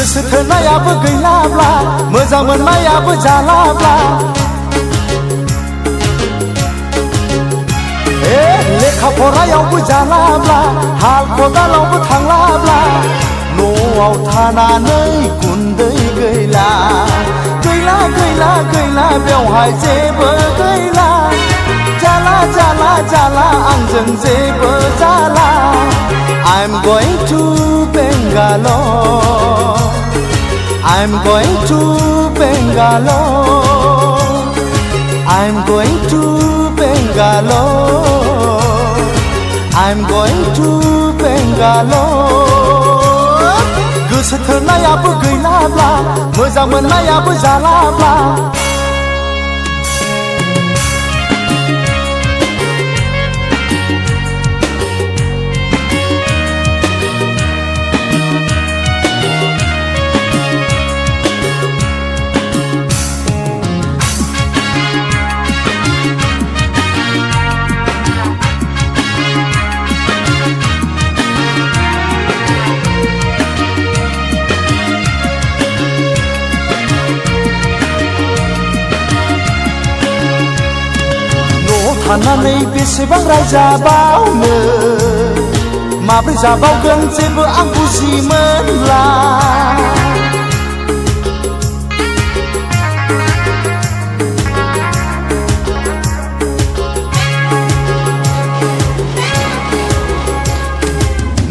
गोसो थोनायाबो गैलाब्ला मोजां मोननायाबो जालाब्ला लेखा फरायावबो जालाब्ला हाल खदालावबो थांलाब्ला न'आव थानानै गुन्दै गैला गैला गैला गैला बेवहाय जेबो गैला जाला जाला जाला आंजों जेबो जाला I'm going to Bangalore I'm going to Bangalore I'm going to Bangalore I'm going to Bangalore गोसो थोनायाबो गैलाब्ला मोजां मोननायाबो जालाब्ला थानानै बेसेबां रायजाबावनो माब्रै जाबावगोन जेबो आं बुजिमोनला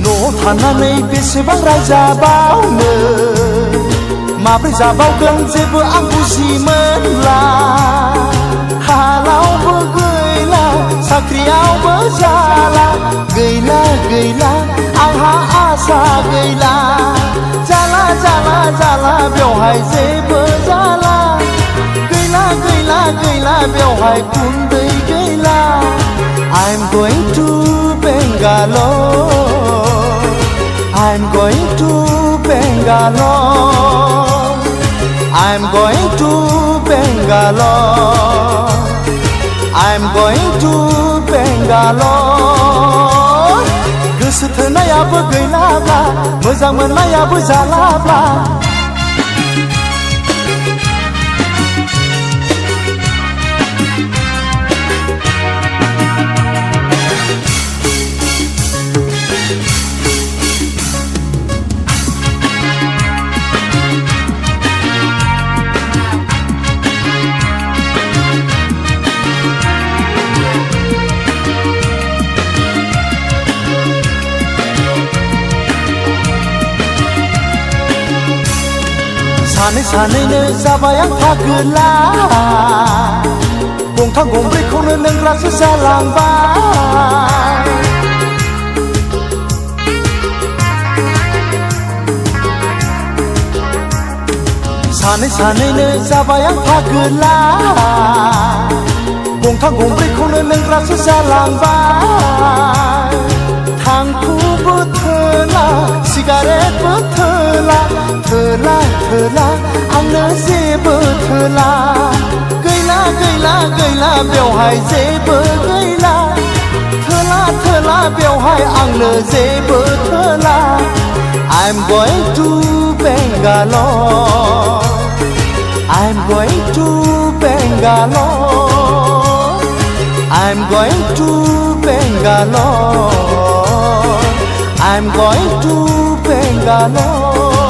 न'आव थानानै बेसेबां रायजाबावनो माब्रै जाबावगोन जेबो आं बुजिमोनला हालावबो साख्रियावबो जाला गैला गैला आंहा आसा गैला जाला जाला जाला बेवहाय जेबो जाला गैला गैला गैला बेवहाय गुन्दै गैला I'm going to Bangalore I'm going to Bangalore I'm going to Bangalore I'm going to Bangalore गोसो थोनायाबो गैलाब्ला मोजां मोननायाबो जालाब्ला सानै सानैनो जाबाय आं फागोला गंथाम गंब्रैखौनो लोंग्रासो जालांबाय सानै सानैनो जाबाय आं फागोला गंथाम गंब्रैखौनो लोंग्रासो जालांबाय थांखुबो थोला सिगारेटबो थोला थोला थोला आंनो जेबो थोला गैला गैला गैला बेवहाय जेबो गैला थोला थोला बेवहाय आंनो जेबो थोला I'm going to Bangalore I'm going to Bangalore I'm going to Bangalore I'm going to Bangalore